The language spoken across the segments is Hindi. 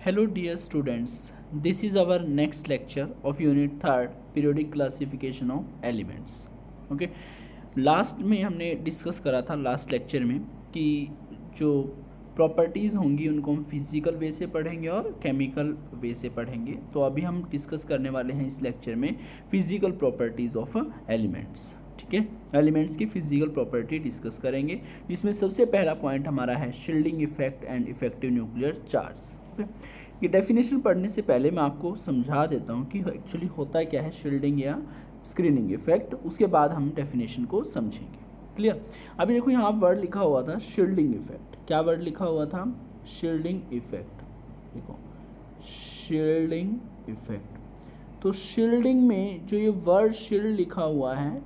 Hello dear students, this is our next lecture of unit 3rd periodic classification of elements. Okay, last में हमने डिस्कस करा था लास्ट लेक्चर में कि जो प्रॉपर्टीज़ होंगी उनको हम फिज़िकल वे से पढ़ेंगे और केमिकल वे से पढ़ेंगे। तो अभी हम डिस्कस करने वाले हैं इस लेक्चर में फिज़िकल प्रॉपर्टीज़ ऑफ एलिमेंट्स। ठीक है, एलिमेंट्स की फिजिकल प्रॉपर्टी डिस्कस करेंगे, जिसमें सबसे पहला पॉइंट हमारा है shielding effect and effective nuclear charge. ये डेफिनेशन पढ़ने से पहले मैं आपको समझा देता हूँ कि एक्चुअली होता क्या है शील्डिंग या स्क्रीनिंग इफेक्ट, उसके बाद हम डेफिनेशन को समझेंगे। क्लियर। अभी देखो यहाँ वर्ड लिखा हुआ था शील्डिंग इफेक्ट। क्या वर्ड लिखा हुआ था? Shielding effect. देखो शील्डिंग इफेक्ट, तो शील्डिंग में जो ये वर्ड शील्ड लिखा हुआ है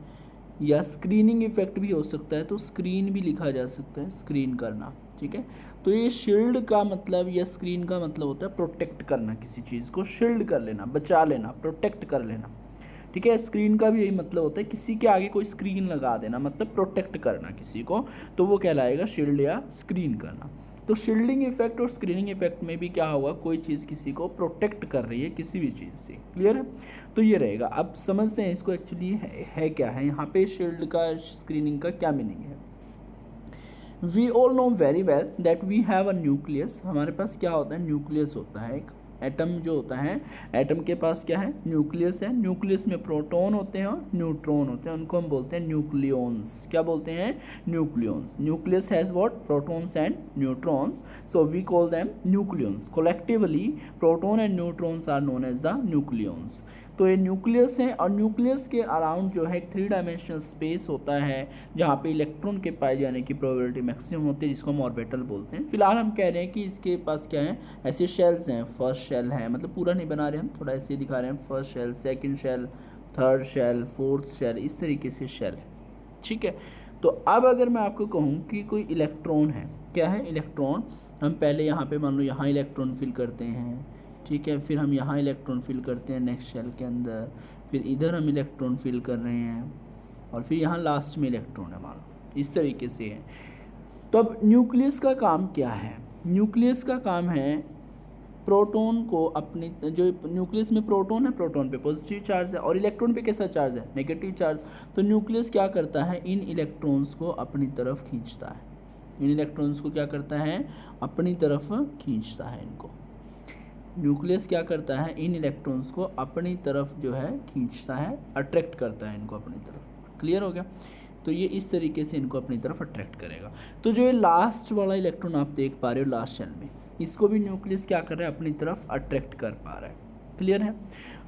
या स्क्रीनिंग इफेक्ट भी हो सकता है, तो स्क्रीन भी लिखा जा सकता है, स्क्रीन करना। ठीक है, तो ये शील्ड का मतलब या स्क्रीन का मतलब होता है प्रोटेक्ट करना, किसी चीज़ को शील्ड कर लेना, बचा लेना, प्रोटेक्ट कर लेना। ठीक है, स्क्रीन का भी यही मतलब होता है, किसी के आगे कोई स्क्रीन लगा देना, मतलब प्रोटेक्ट करना किसी को, तो वो कहलाएगा शील्ड या स्क्रीन करना। तो शील्डिंग इफेक्ट और स्क्रीनिंग इफेक्ट में भी क्या होगा, कोई चीज़ किसी को प्रोटेक्ट कर रही है किसी भी चीज़ से। क्लियर है, तो ये रहेगा। अब समझते हैं इसको एक्चुअली है क्या है, यहाँ पे शील्ड का स्क्रीनिंग का क्या मीनिंग है। We all know very well that we have a nucleus. हमारे पास क्या होता है? न्यूक्लियस होता है एक। एटम जो होता है, एटम के पास क्या है? न्यूक्लियस है। न्यूक्लियस में प्रोटॉन होते हैं और न्यूट्रॉन होते हैं, उनको हम बोलते हैं न्यूक्लियॉन्स। क्या बोलते हैं? Nucleons. Nucleus has what? Protons and neutrons, so we call them nucleons. Collectively proton and neutrons are known as the nucleons. तो ये न्यूक्लियस है, और न्यूक्लियस के अराउंड जो है एक 3 डायमेंशनल स्पेस होता है जहाँ पे इलेक्ट्रॉन के पाए जाने की प्रोबेबिलिटी मैक्सिमम होती है, जिसको हम ऑर्बिटल बोलते हैं। फिलहाल हम कह रहे हैं कि इसके पास क्या है, ऐसे शेल्स हैं। फर्स्ट शेल है, मतलब पूरा नहीं बना रहे हम, थोड़ा ऐसे दिखा रहे हैं। First shell, second shell, third shell, fourth shell, इस तरीके से शेल है। ठीक है, तो अब अगर मैं आपको कहूँ कि कोई इलेक्ट्रॉन है, क्या है? इलेक्ट्रॉन। हम पहले यहाँ पे मान लो यहाँ इलेक्ट्रॉन फिल करते हैं, ठीक है, फिर हम यहाँ इलेक्ट्रॉन फिल करते हैं नेक्स्ट शेल के अंदर, फिर इधर हम इलेक्ट्रॉन फिल कर रहे हैं, और फिर यहाँ लास्ट में इलेक्ट्रॉन है मान लो, इस तरीके से है। तो अब न्यूक्लियस का काम क्या है? न्यूक्लियस का काम है प्रोटॉन को अपनी, जो न्यूक्लियस में प्रोटॉन है, प्रोटॉन पे पॉजिटिव चार्ज है और इलेक्ट्रॉन पे कैसा चार्ज है? Negative charge. तो न्यूक्लियस क्या करता है? इन इलेक्ट्रॉन्स को अपनी तरफ खींचता है। इन इलेक्ट्रॉन्स को क्या करता है? अपनी तरफ खींचता है इनको। न्यूक्लियस क्या करता है? इन इलेक्ट्रॉन्स को अपनी तरफ जो है खींचता है, अट्रैक्ट करता है इनको अपनी तरफ। क्लियर हो गया? तो ये इस तरीके से इनको अपनी तरफ अट्रैक्ट करेगा। तो जो ये लास्ट वाला इलेक्ट्रॉन आप देख पा रहे हो लास्ट शेल में, इसको भी न्यूक्लियस क्या कर रहा है? अपनी तरफ अट्रैक्ट कर पा रहा है। क्लियर है?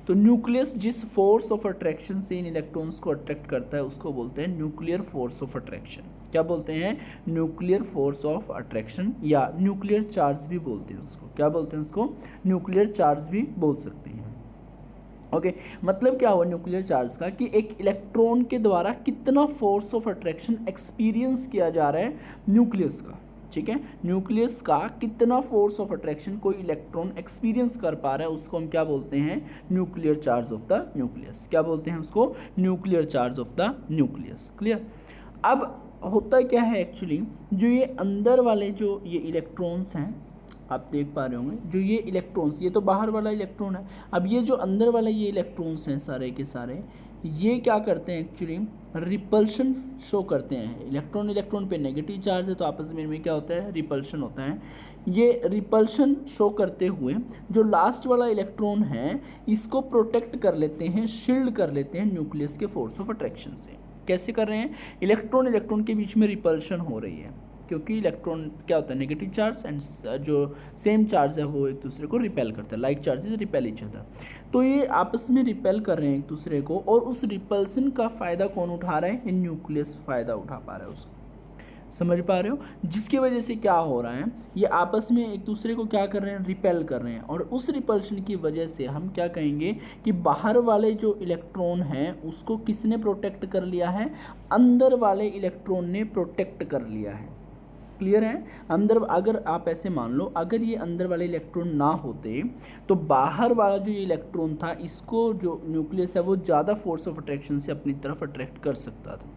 तो न्यूक्लियस जिस फोर्स ऑफ अट्रैक्शन से इन इलेक्ट्रॉन्स को अट्रैक्ट करता है, उसको बोलते हैं न्यूक्लियर फोर्स ऑफ अट्रैक्शन। क्या बोलते हैं? न्यूक्लियर फोर्स ऑफ अट्रैक्शन, या न्यूक्लियर चार्ज भी बोलते हैं उसको। क्या बोलते हैं उसको? न्यूक्लियर चार्ज भी बोल सकते हैं। ओके, मतलब क्या हुआ न्यूक्लियर चार्ज का, कि एक इलेक्ट्रॉन के द्वारा कितना फोर्स ऑफ अट्रैक्शन एक्सपीरियंस किया जा रहा है न्यूक्लियस का। ठीक है, न्यूक्लियस का कितना फोर्स ऑफ अट्रैक्शन कोई इलेक्ट्रॉन एक्सपीरियंस कर पा रहा है, उसको हम क्या बोलते हैं? Nuclear charge of the nucleus. क्या बोलते हैं उसको? Nuclear charge of the nucleus. Clear. अब होता क्या है एक्चुअली, जो ये अंदर वाले जो ये इलेक्ट्रॉन्स हैं, आप देख पा रहे होंगे, जो ये इलेक्ट्रॉन्स, ये तो बाहर वाला इलेक्ट्रॉन है। अब ये जो अंदर वाले ये इलेक्ट्रॉन्स हैं सारे के सारे, ये क्या करते हैं एक्चुअली? रिपल्शन शो करते हैं। इलेक्ट्रॉन इलेक्ट्रॉन पे नेगेटिव चार्ज है, तो आपस में क्या होता है? रिपल्शन होता है। ये रिपल्शन शो करते हुए जो लास्ट वाला इलेक्ट्रॉन है, इसको प्रोटेक्ट कर लेते हैं, शील्ड कर लेते हैं न्यूक्लियस के फोर्स ऑफ अट्रैक्शन से। कैसे कर रहे हैं? इलेक्ट्रॉन इलेक्ट्रॉन के बीच में रिपल्शन हो रही है, क्योंकि इलेक्ट्रॉन क्या होता है? नेगेटिव चार्ज, एंड जो सेम चार्ज है वो एक दूसरे को रिपेल करता है। Like charges repel each other. तो ये आपस में रिपेल कर रहे हैं एक दूसरे को, और उस रिपल्सन का फ़ायदा कौन उठा रहा है? इन न्यूक्लियस फ़ायदा उठा पा रहा है उसको। समझ पा रहे हो? जिसकी वजह से क्या हो रहा है, ये आपस में एक दूसरे को क्या कर रहे हैं? रिपेल कर रहे हैं। और उस रिपल्शन की वजह से हम क्या कहेंगे कि बाहर वाले जो इलेक्ट्रॉन हैं उसको किसने प्रोटेक्ट कर लिया है? अंदर वाले इलेक्ट्रॉन ने प्रोटेक्ट कर लिया है। क्लियर है? अंदर, अगर आप ऐसे मान लो, अगर ये अंदर वाले इलेक्ट्रॉन ना होते तो बाहर वाला जो ये इलेक्ट्रॉन था, इसको जो न्यूक्लियस है वो ज़्यादा फोर्स ऑफ अट्रैक्शन से अपनी तरफ अट्रैक्ट कर सकता था।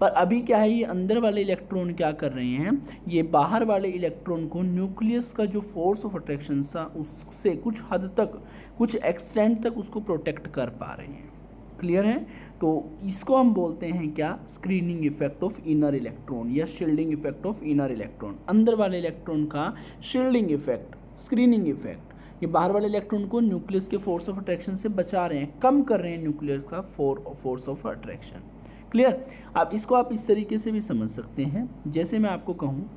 पर अभी क्या है, ये अंदर वाले इलेक्ट्रॉन क्या कर रहे हैं, ये बाहर वाले इलेक्ट्रॉन को न्यूक्लियस का जो फोर्स ऑफ अट्रैक्शन था उससे कुछ हद तक, कुछ एक्सटेंट तक उसको प्रोटेक्ट कर पा रहे हैं। क्लियर है? तो इसको हम बोलते हैं क्या, screening effect of inner electron या shielding effect of inner electron. अंदर वाले इलेक्ट्रॉन का शील्डिंग इफेक्ट, स्क्रीनिंग इफेक्ट, ये बाहर वाले इलेक्ट्रॉन को न्यूक्लियस के फोर्स ऑफ अट्रैक्शन से बचा रहे हैं, कम कर रहे हैं न्यूक्लियस का फोर्स ऑफ अट्रैक्शन। क्लियर? अब इसको आप इस तरीके से भी समझ सकते हैं, जैसे मैं आपको कहूँ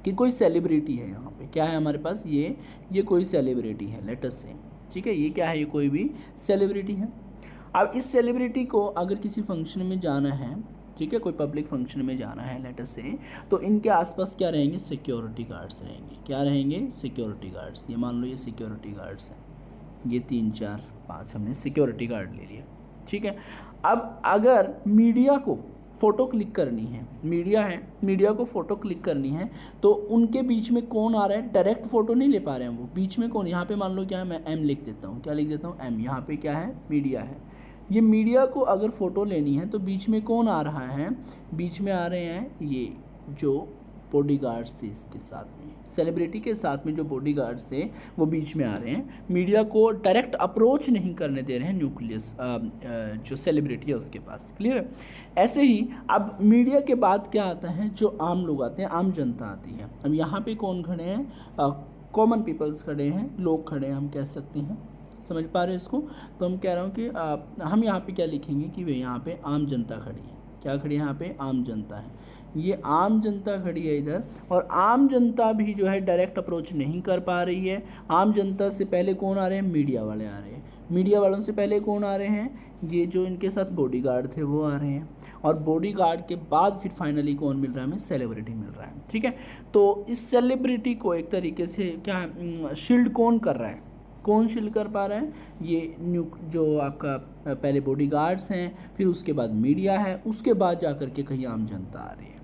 कि कोई सेलिब्रिटी है, यहाँ पे क्या है हमारे पास, ये कोई सेलिब्रिटी है, लेट अस से, ठीक है, ये क्या है, ये कोई भी सेलिब्रिटी है। अब इस सेलिब्रिटी को अगर किसी फंक्शन में जाना है, ठीक है, कोई पब्लिक फंक्शन में जाना है लेट अस से, तो इनके आसपास क्या रहेंगे, सिक्योरिटी गार्ड्स रहेंगे। क्या रहेंगे, सिक्योरिटी गार्ड्स। ये मान लो ये सिक्योरिटी गार्ड्स हैं, ये 3 4 5 हमने सिक्योरिटी गार्ड ले लिया, ठीक है। अब अगर मीडिया को फ़ोटो क्लिक करनी है, मीडिया है, मीडिया को फ़ोटो क्लिक करनी है, तो उनके बीच में कौन आ रहा है, डायरेक्ट फ़ोटो नहीं ले पा रहे हैं वो, बीच में कौन, यहाँ पे मान लो क्या है, मैं एम लिख देता हूँ, क्या लिख देता हूँ, एम। यहाँ पे क्या है, मीडिया है। ये मीडिया को अगर फ़ोटो लेनी है तो बीच में कौन आ रहा है, बीच में आ रहे हैं ये जो बॉडीगार्ड्स थे, इसके साथ में सेलिब्रिटी के साथ में जो बॉडीगार्ड्स थे वो बीच में आ रहे हैं, मीडिया को डायरेक्ट अप्रोच नहीं करने दे रहे हैं न्यूक्लियस जो सेलिब्रिटी है उसके पास। क्लियर है? ऐसे ही अब मीडिया के बाद क्या आता है, जो आम लोग आते हैं, आम जनता आती है। अब यहाँ पे कौन खड़े हैं, कॉमन पीपल्स खड़े हैं, लोग खड़े हैं, हम कह सकते हैं। समझ पा रहे हैं इसको? तो हम कह रहा हूँ कि हम यहाँ पे क्या लिखेंगे कि वे यहाँ पे आम जनता खड़ी है। क्या खड़ी है यहाँ पे, आम जनता है। ये आम जनता खड़ी है इधर, और आम जनता भी जो है डायरेक्ट अप्रोच नहीं कर पा रही है। आम जनता से पहले कौन आ रहे हैं, मीडिया वाले आ रहे हैं। मीडिया वालों से पहले कौन आ रहे हैं, ये जो इनके साथ बॉडीगार्ड थे वो आ रहे हैं, और बॉडीगार्ड के बाद फिर फाइनली कौन मिल रहा है हमें, सेलिब्रिटी मिल रहा है। ठीक है, तो इस सेलिब्रिटी को एक तरीके से क्या शील्ड कौन कर रहा है, कौन शील्ड कर पा रहा है, ये जो आपका पहले बॉडीगार्ड्स हैं, फिर उसके बाद मीडिया है, उसके बाद जा कर के कहीं आम जनता आ रही है।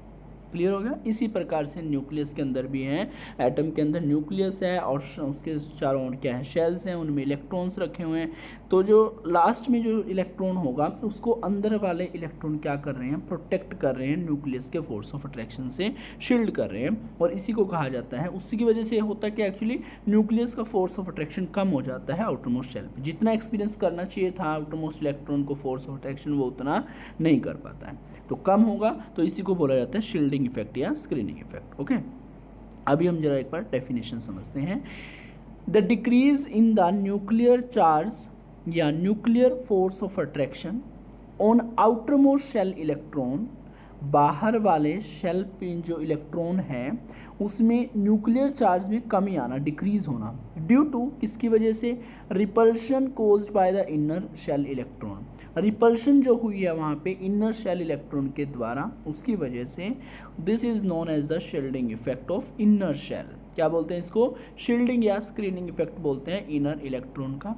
क्लियर हो गया? इसी प्रकार से न्यूक्लियस के अंदर भी हैं, एटम के अंदर न्यूक्लियस है और उसके चारों ओर क्या है, शेल्स हैं, उनमें इलेक्ट्रॉन्स रखे हुए हैं। तो जो लास्ट में जो इलेक्ट्रॉन होगा उसको अंदर वाले इलेक्ट्रॉन क्या कर रहे हैं, प्रोटेक्ट कर रहे हैं, न्यूक्लियस के फोर्स ऑफ अट्रैक्शन से शील्ड कर रहे हैं, और इसी को कहा जाता है। उसी की वजह से होता है कि एक्चुअली न्यूक्लियस का फोर्स ऑफ अट्रैक्शन कम हो जाता है आउटर मोस्ट शेल पे। जितना एक्सपीरियंस करना चाहिए था आउटर मोस्ट इलेक्ट्रॉन को फोर्स ऑफ अट्रैक्शन, वो उतना नहीं कर पाता है, तो कम होगा, तो इसी को बोला जाता है शील्डिंग इफेक्ट या स्क्रीनिंग इफेक्ट। ओके, अभी हम जरा एक बार डेफिनेशन समझते हैं। The decrease in the nuclear charge या nuclear force of attraction on outermost shell electron, बाहर वाले शेल पे जो इलेक्ट्रॉन है उसमें न्यूक्लियर चार्ज में कमी आना, डिक्रीज होना, ड्यू टू किसकी वजह से, repulsion caused by the inner shell electron. Repulsion जो हुई है वहाँ पे इनर शेल इलेक्ट्रॉन के द्वारा, उसकी वजह से this is known as the shielding effect of inner shell. क्या बोलते हैं इसको, शील्डिंग या स्क्रीनिंग इफेक्ट बोलते हैं इनर इलेक्ट्रॉन का,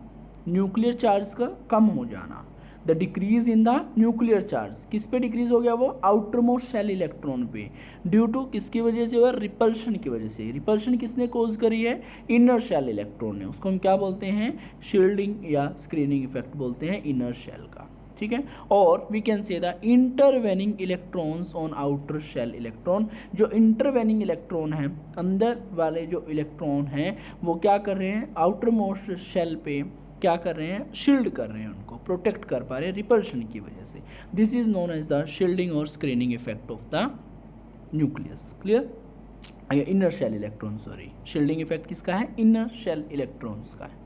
न्यूक्लियर चार्ज का कम हो जाना। The decrease in the nuclear charge, किस पे डिक्रीज हो गया वो, आउटर मोस्ट शेल इलेक्ट्रॉन पे, ड्यू टू किसकी वजह से हुआ, रिपल्शन की वजह से। रिपल्शन किसने कोज करी है, इनर शेल इलेक्ट्रॉन ने, उसको हम क्या बोलते हैं, शील्डिंग या स्क्रीनिंग इफेक्ट बोलते हैं इनर शेल का। ठीक है, और we can say the intervening electrons on outer shell electron, जो इंटरवेनिंग इलेक्ट्रॉन है, अंदर वाले जो इलेक्ट्रॉन हैं वो क्या कर रहे हैं, आउटर मोस्ट शेल पे क्या कर रहे हैं, शील्ड कर रहे हैं, उनको प्रोटेक्ट कर पा रहे हैं रिपल्शन की वजह से। This is known as the shielding और screening effect of the nucleus. Clear? Inner shell electron, sorry, shielding effect किसका है, इनर शेल इलेक्ट्रॉन्स का है।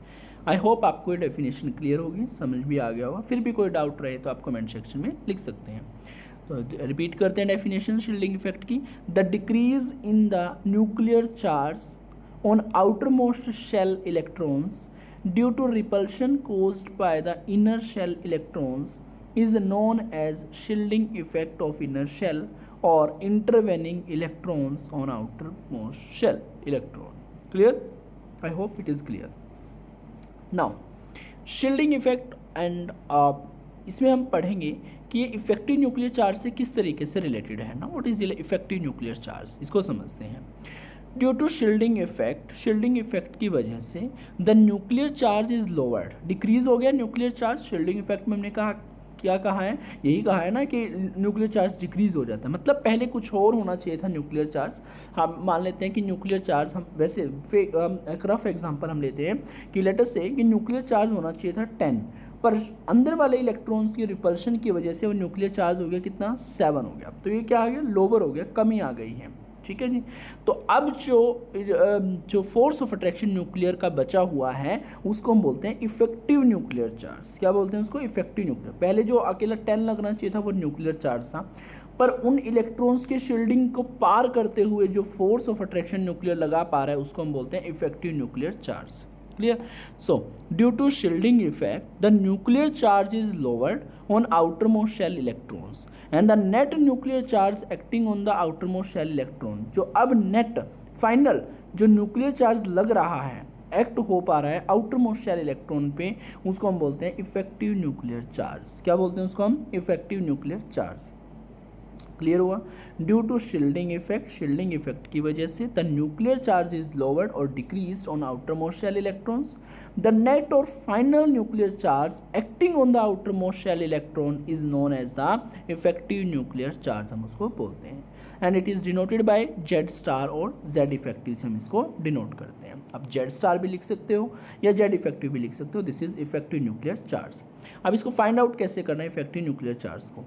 आई होप आपको ये डेफिनेशन क्लियर होगी, समझ भी आ गया होगा। फिर भी कोई डाउट रहे तो आप कमेंट सेक्शन में लिख सकते हैं। तो रिपीट करते हैं डेफिनेशन शील्डिंग इफेक्ट की। The decrease in the nuclear charge on outermost shell electrons due to repulsion caused by the inner shell electrons is known as shielding effect of inner shell or intervening electrons on outermost shell electron. Clear? I hope it is clear. Now shielding effect and इसमें हम पढ़ेंगे कि ये इफेक्टिव न्यूक्लियर चार्ज से किस तरीके से रिलेटेड है ना। What is effective nuclear charge, इसको समझते हैं। Due to shielding effect, shielding effect की वजह से the nuclear charge is lowered, decrease हो गया न्यूक्लियर चार्ज। शील्डिंग इफेक्ट में हमने कहा क्या कहा है, यही कहा है ना कि न्यूक्लियर चार्ज डिक्रीज हो जाता है, मतलब पहले कुछ और होना चाहिए था न्यूक्लियर चार्ज। हम मान लेते हैं कि न्यूक्लियर चार्ज, हम वैसे एक रफ एग्जांपल हम लेते हैं कि लेट अस से कि न्यूक्लियर चार्ज होना चाहिए था 10, पर अंदर वाले इलेक्ट्रॉन्स की रिपल्शन की वजह से वो न्यूक्लियर चार्ज हो गया कितना, 7 हो गया। तो ये क्या आ गया, लोअर हो गया, कमी आ गई है। ठीक है जी। तो अब जो फोर्स ऑफ अट्रैक्शन न्यूक्लियर का बचा हुआ है उसको हम बोलते हैं इफेक्टिव न्यूक्लियर चार्ज। क्या बोलते हैं उसको, इफेक्टिव न्यूक्लियर। पहले जो अकेला 10 लगना चाहिए था वो न्यूक्लियर चार्ज था, पर उन इलेक्ट्रॉन्स के शील्डिंग को पार करते हुए जो फोर्स ऑफ अट्रैक्शन न्यूक्लियर लगा पा रहा है उसको हम बोलते हैं effective nuclear charge. Clear? So, due to shielding effect, the nuclear charge is lowered on outermost shell electrons, and the net nuclear charge acting on the outermost shell electron, जो अब net फाइनल जो न्यूक्लियर चार्ज लग रहा है, एक्ट हो पा रहा है आउटरमोस्ट शेल इलेक्ट्रॉन पे, उसको हम बोलते हैं इफेक्टिव न्यूक्लियर चार्ज। क्या बोलते हैं उसको हम, इफेक्टिव न्यूक्लियर चार्ज। क्लियर हुआ। ड्यू टू शील्डिंग इफेक्ट की वजह से the nuclear charge is lowered और decrease on outermost shell electrons. The net और final nuclear charge acting on the outermost shell electron is known as the effective nuclear charge, हम उसको बोलते हैं। And it is denoted by Z star और जेड इफेक्टिव से हम इसको डिनोट करते हैं। अब जेड स्टार भी लिख सकते हो या जेड इफेक्टिव भी लिख सकते हो। This is effective nuclear charge. अब इसको फाइंड आउट कैसे करना है इफेक्टिव न्यूक्लियर चार्ज को।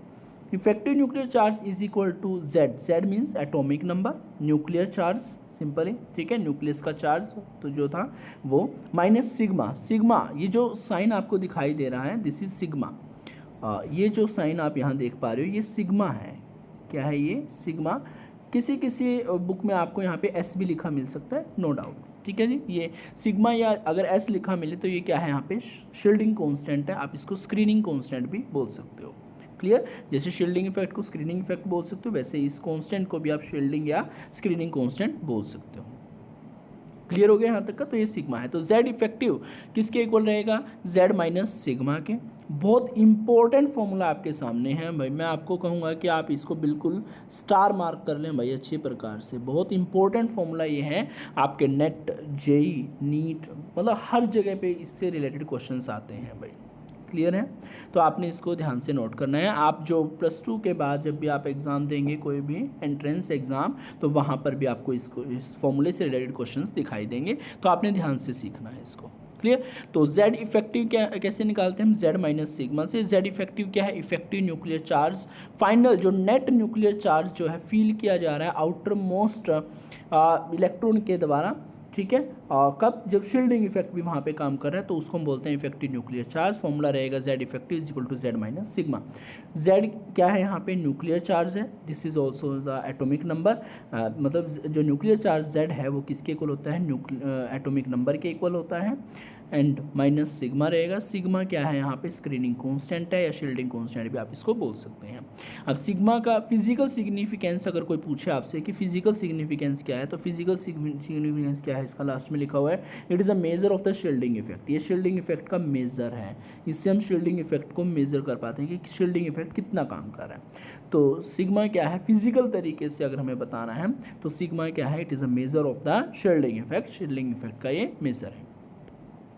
Effective nuclear charge is equal to Z, Z means atomic number, nuclear charge simply, ठीक है, न्यूक्लियस का चार्ज तो जो था वो, माइनस सिग्मा। सिग्मा ये जो साइन आपको दिखाई दे रहा है दिस इज सिग्मा। ये जो साइन आप यहाँ देख पा रहे हो ये सिग्मा है। क्या है ये, सिग्मा। किसी किसी बुक में आपको यहाँ पे एस भी लिखा मिल सकता है, नो डाउट, ठीक है जी। ये सिग्मा या अगर एस लिखा मिले तो ये क्या है, यहाँ पे शील्डिंग कांस्टेंट है। आप इसको स्क्रीनिंग कांस्टेंट भी बोल सकते हो। क्लियर, जैसे शील्डिंग इफेक्ट को स्क्रीनिंग इफेक्ट बोल सकते हो, वैसे इस कांस्टेंट को भी आप शील्डिंग या स्क्रीनिंग कांस्टेंट बोल सकते हो। क्लियर हो गया यहाँ तक का। तो ये सिग्मा है, तो जेड इफेक्टिव किसके इक्वल रहेगा, जेड माइनस सिग्मा के। बहुत इंपॉर्टेंट फॉर्मूला आपके सामने है भाई, मैं आपको कहूँगा कि आप इसको बिल्कुल स्टार मार्क कर लें भाई अच्छे प्रकार से। बहुत इंपॉर्टेंट फॉर्मूला ये है, आपके नेट, जेई, नीट, मतलब हर जगह पे इससे रिलेटेड क्वेश्चंस आते हैं भाई। क्लियर है, तो आपने इसको ध्यान से नोट करना है। आप जो +2 के बाद जब भी आप एग्ज़ाम देंगे कोई भी एंट्रेंस एग्ज़ाम, तो वहाँ पर भी आपको इसको इस फॉर्मूले से रिलेटेड क्वेश्चंस दिखाई देंगे, तो आपने ध्यान से सीखना है इसको। क्लियर, तो जेड इफेक्टिव क्या कैसे निकालते हैं हम, जेड माइनस सिग्मा से। जेड इफेक्टिव क्या है, इफेक्टिव न्यूक्लियर चार्ज, फाइनल जो नेट न्यूक्लियर चार्ज जो है फील किया जा रहा है आउटर मोस्ट इलेक्ट्रॉन के द्वारा, ठीक है। कब, जब शील्डिंग इफेक्ट भी वहाँ पे काम कर रहा है, तो उसको हम बोलते हैं इफेक्टिव न्यूक्लियर चार्ज। फॉर्मूला रहेगा Z effective is equal to Z minus sigma. Z क्या है यहाँ पे, न्यूक्लियर चार्ज है, this is also the atomic number. मतलब जो न्यूक्लियर चार्ज जेड है वो किसके इक्वल होता है, एटॉमिक नंबर के इक्वल होता है। एंड माइनस सिग्मा रहेगा, सिग्मा क्या है यहाँ पे, स्क्रीनिंग कांस्टेंट है या शील्डिंग कांस्टेंट भी आप इसको बोल सकते हैं। अब सिग्मा का फिजिकल सिग्निफिकेंस अगर कोई पूछे आपसे कि फिजिकल सिग्निफिकेंस क्या है, तो फिजिकल सिग्निफिकेंस क्या है, इसका लास्ट में लिखा हुआ है it is a measure of the shielding effect. ये शील्डिंग इफेक्ट का मेजर है, इससे हम शील्डिंग इफेक्ट को मेजर कर पाते हैं कि शील्डिंग इफेक्ट कितना काम कर रहा है। तो सिग्मा क्या है, फिजिकल तरीके से अगर हमें बताना है तो सिग्मा क्या है, it is a measure of the shielding effect, shielding effect का ये मेजर है।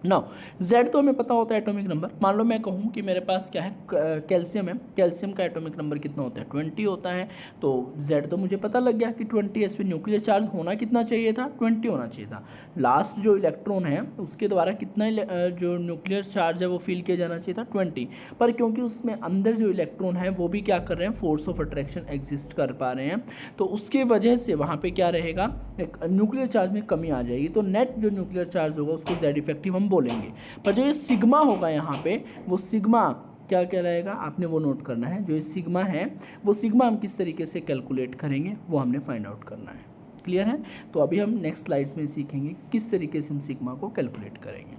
नाउ जेड तो हमें पता होता है एटॉमिक नंबर। मान लो मैं कहूँ कि मेरे पास क्या है, कैल्शियम है, कैल्शियम का एटॉमिक नंबर कितना होता है, 20 होता है। तो जेड तो मुझे पता लग गया कि 20 है, इस पर न्यूक्लियर चार्ज होना कितना चाहिए था, 20 होना चाहिए था। लास्ट जो इलेक्ट्रॉन है उसके द्वारा कितना जो न्यूक्लियर चार्ज है वो फील किया जाना चाहिए था, 20। पर क्योंकि उसमें अंदर जो इलेक्ट्रॉन है वो भी क्या कर रहे हैं, फोर्स ऑफ अट्रैक्शन एग्जिस्ट कर पा रहे हैं, तो उसके वजह से वहाँ पर क्या रहेगा, न्यूक्लियर चार्ज में कमी आ जाएगी। तो नेट जो न्यूक्लियर चार्ज होगा उसको जेड इफेक्टिव हम बोलेंगे। पर जो ये सिग्मा होगा यहाँ पे, वो सिग्मा क्या कहलाएगा, आपने वो नोट करना है। जो ये सिग्मा है वो सिग्मा हम किस तरीके से कैलकुलेट करेंगे वो हमने फाइंड आउट करना है। क्लियर है, तो अभी हम नेक्स्ट स्लाइड्स में सीखेंगे किस तरीके से हम सिग्मा को कैलकुलेट करेंगे।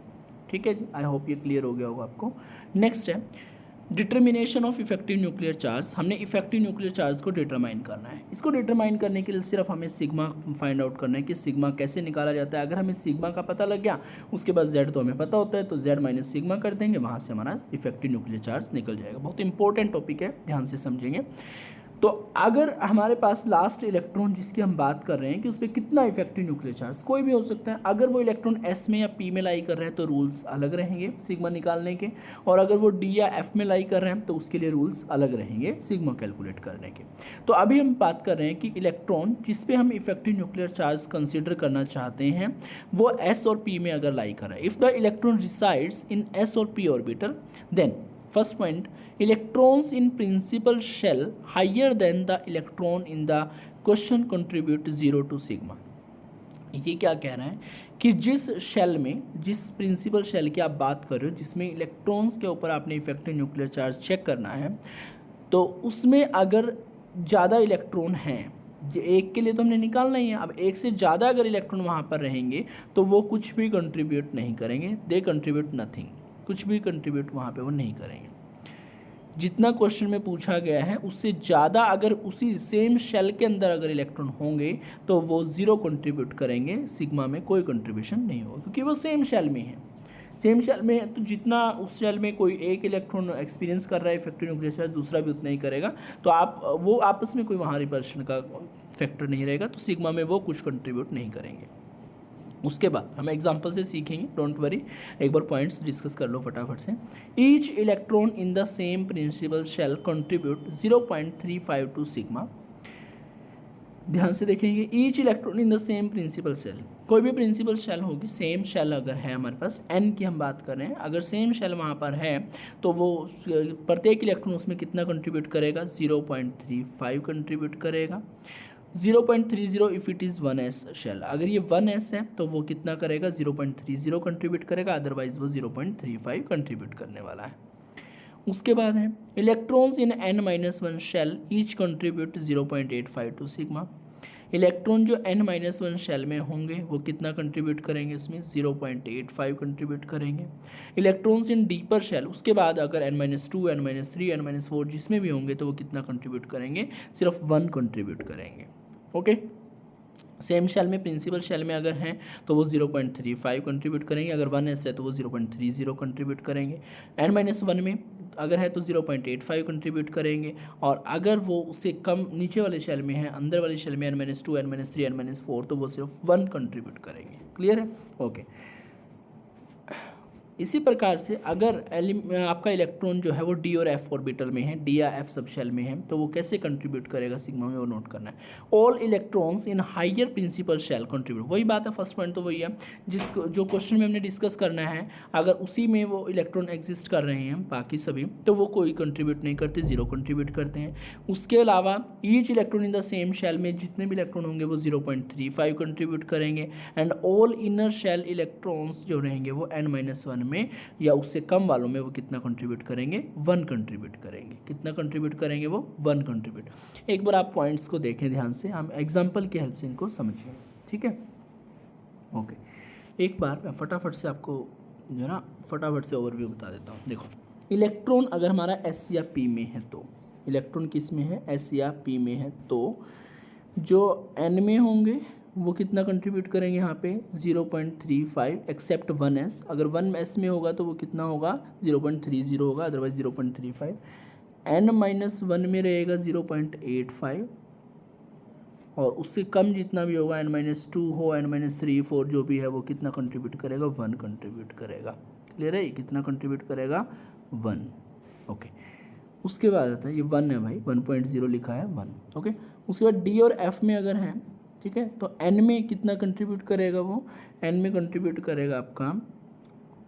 ठीक है जी, आई होप ये क्लियर हो गया होगा आपको। नेक्स्ट है determination of effective nuclear charge. हमने इफेक्टिव न्यूक्लियर चार्ज को डिटरमाइन करना है। इसको डिटरमाइन करने के लिए सिर्फ हमें सिग्मा फाइंड आउट करना है कि सिग्मा कैसे निकाला जाता है। अगर हमें सिग्मा का पता लग गया, उसके बाद जेड तो हमें पता होता है, तो जेड माइनस सिग्मा कर देंगे, वहाँ से हमारा इफेक्टिव न्यूक्लियर चार्ज निकल जाएगा। बहुत इंपॉर्टेंट टॉपिक है, ध्यान से समझेंगे। तो अगर हमारे पास लास्ट इलेक्ट्रॉन जिसकी हम बात कर रहे हैं कि उस पर कितना इफेक्टिव न्यूक्लियर चार्ज, कोई भी हो सकता है, अगर वो इलेक्ट्रॉन एस में या पी में लाई कर रहे हैं तो रूल्स अलग रहेंगे सिग्मा निकालने के, और अगर वो डी या एफ में लाई कर रहे हैं तो उसके लिए रूल्स अलग रहेंगे सिग्मा कैलकुलेट करने के। तो अभी हम बात कर रहे हैं कि इलेक्ट्रॉन जिस पे हम इफेक्टिव न्यूक्लियर चार्ज कंसिडर करना चाहते हैं वो एस और पी में अगर लाई कर रहा है। If the electron resides in S और P orbital, then first point, electrons in principal shell higher than the electron in the question contribute 0 to sigma। ये क्या कह रहा है कि जिस शेल में, जिस प्रिंसिपल शेल की आप बात कर रहे हो जिसमें इलेक्ट्रॉन्स के ऊपर आपने इफेक्टिव न्यूक्लियर चार्ज चेक करना है, तो उसमें अगर ज़्यादा इलेक्ट्रॉन हैं, एक के लिए तो हमने निकालना ही है, अब एक से ज़्यादा अगर इलेक्ट्रॉन वहाँ पर रहेंगे तो वो कुछ भी कंट्रीब्यूट नहीं करेंगे, दे कंट्रीब्यूट नथिंग, कुछ भी कंट्रीब्यूट वहाँ पे वो नहीं करेंगे। जितना क्वेश्चन में पूछा गया है उससे ज़्यादा अगर उसी सेम शेल के अंदर अगर इलेक्ट्रॉन होंगे तो वो ज़ीरो कंट्रीब्यूट करेंगे, सिग्मा में कोई कंट्रीब्यूशन नहीं होगा क्योंकि वो सेम शेल में है। सेम शेल में है तो जितना उस शेल में कोई एक इलेक्ट्रॉन एक्सपीरियंस कर रहा है इफेक्टिव न्यूक्लियर चार्ज, दूसरा भी उतना ही करेगा, तो आप वो आपस में कोई वहाँ रिपल्शन का फैक्टर नहीं रहेगा, तो सिग्मा में वो कुछ कंट्रीब्यूट नहीं करेंगे। उसके बाद हम एग्जांपल से सीखेंगे, डोंट वरी, एक बार पॉइंट्स डिस्कस कर लो फटाफट से। Each electron in the same principal shell contribute 0.35 to sigma. ध्यान से देखेंगे, each electron in the same principal shell, कोई भी प्रिंसिपल शेल होगी, सेम शेल अगर है हमारे पास, एन की हम बात कर रहे हैं, अगर सेम शेल वहाँ पर है तो वो प्रत्येक इलेक्ट्रॉन उसमें कितना कंट्रीब्यूट करेगा, 0.35 कंट्रीब्यूट करेगा। 0.30 if it is 1s shell, अगर ये 1s है तो वो कितना करेगा, 0.30 कंट्रीब्यूट करेगा, अदरवाइज वो 0.35 कंट्रीब्यूट करने वाला है। उसके बाद है electrons in n-1 shell each contribute 0.85 to sigma. Electron जो n-1 शेल में होंगे वो कितना कंट्रीब्यूट करेंगे, इसमें 0.85 कंट्रीब्यूट करेंगे। इलेक्ट्रॉन्स इन डीपर शेल, उसके बाद अगर n-2, n-3, n-4 जिसमें भी होंगे तो वो कितना कंट्रीब्यूट करेंगे, सिर्फ 1 कंट्रीब्यूट करेंगे। ओके, सेम शेल में, प्रिंसिपल शेल में अगर हैं तो वो 0.35 कंट्रीब्यूट करेंगे, अगर 1s है तो वो 0.30 कंट्रीब्यूट करेंगे। n-1 में अगर है तो 0.85 कंट्रीब्यूट करेंगे, और अगर वो उससे कम नीचे वाले शेल में है, अंदर वाले शेल में n-2, n-3, n-4 तो वो सिर्फ 1 कंट्रीब्यूट करेंगे। क्लियर है? ओके। इसी प्रकार से अगर आपका इलेक्ट्रॉन जो है वो डी और एफ ऑर्बिटल में है, डी या एफ सब शेल में है, तो वो कैसे कंट्रीब्यूट करेगा सिग्मा में, वो नोट करना है। All electrons in higher principal shell contribute, वही बात है, फर्स्ट पॉइंट तो वही है जिसको जो क्वेश्चन में हमने डिस्कस करना है, अगर उसी में वो इलेक्ट्रॉन एग्जिस्ट कर रहे हैं बाकी सभी, तो वो कोई कंट्रीब्यूट नहीं करते, 0 कंट्रीब्यूट करते हैं। उसके अलावा each electron in the same shell में जितने भी इलेक्ट्रॉन होंगे वो 0.35 कंट्रीब्यूट करेंगे, and all inner shell electrons जो रहेंगे वो n-1 में या उससे कम वालों में वो कितना कंट्रीब्यूट करेंगे, 1 कंट्रीब्यूट करेंगे। कितना कंट्रीब्यूट करेंगे वो, 1 कंट्रीब्यूट। एक बार आप पॉइंट्स को देखें ध्यान से, हम एग्जांपल की हेल्प से इनको समझिए, ठीक है? ओके, एक बार मैं फटाफट से आपको जो है ना फटाफट से ओवरव्यू बता देता हूँ। देखो, इलेक्ट्रॉन अगर हमारा एस या पी में है, तो इलेक्ट्रॉन किस में है, एस या पी में है, तो जो एन में होंगे वो कितना कंट्रीब्यूट करेंगे यहाँ पे, 0.35 एक्सेप्ट 1s, अगर 1s में होगा तो वो कितना होगा, 0.30 होगा, अदरवाइज 0.35। n-1 में रहेगा 0.85, और उससे कम जितना भी होगा, n-2 हो, n-3, 4 जो भी है वो कितना कंट्रीब्यूट करेगा, 1 कंट्रीब्यूट करेगा। क्लियर है? कितना कंट्रीब्यूट करेगा, 1। ओके, उसके बाद आता है, ये 1 है भाई, 1.0 लिखा है 1। ओके, उसके बाद डी और एफ में अगर है, ठीक है, तो एन में कितना कंट्रीब्यूट करेगा, वो एन में कंट्रीब्यूट करेगा आपका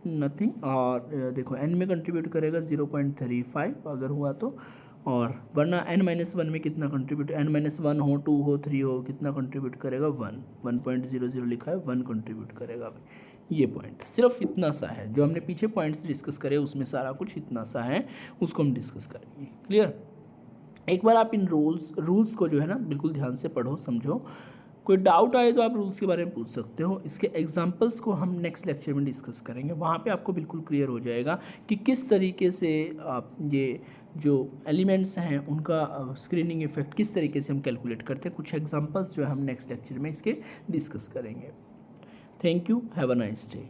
नथिंग, और देखो एन में कंट्रीब्यूट करेगा 0.35 अगर हुआ तो, और वरना n-1 में कितना कंट्रीब्यूट, n-1 हो, 2 हो, 3 हो, कितना कंट्रीब्यूट करेगा, 1। 1.00 लिखा है, 1 कंट्रीब्यूट करेगा भाई। ये पॉइंट सिर्फ इतना सा है, जो हमने पीछे पॉइंट्स डिस्कस करे उसमें सारा कुछ इतना सा है, उसको हम डिस्कस करेंगे। क्लियर? एक बार आप इन रूल्स को जो है ना बिल्कुल ध्यान से पढ़ो, समझो। कोई डाउट आए तो आप रूल्स के बारे में पूछ सकते हो। इसके एग्जांपल्स को हम नेक्स्ट लेक्चर में डिस्कस करेंगे, वहाँ पे आपको बिल्कुल क्लियर हो जाएगा कि किस तरीके से आप ये जो एलिमेंट्स हैं उनका स्क्रीनिंग इफेक्ट किस तरीके से हम कैलकुलेट करते हैं। कुछ एग्जांपल्स जो है हम नेक्स्ट लेक्चर में इसके डिस्कस करेंगे। Thank you, have a nice day.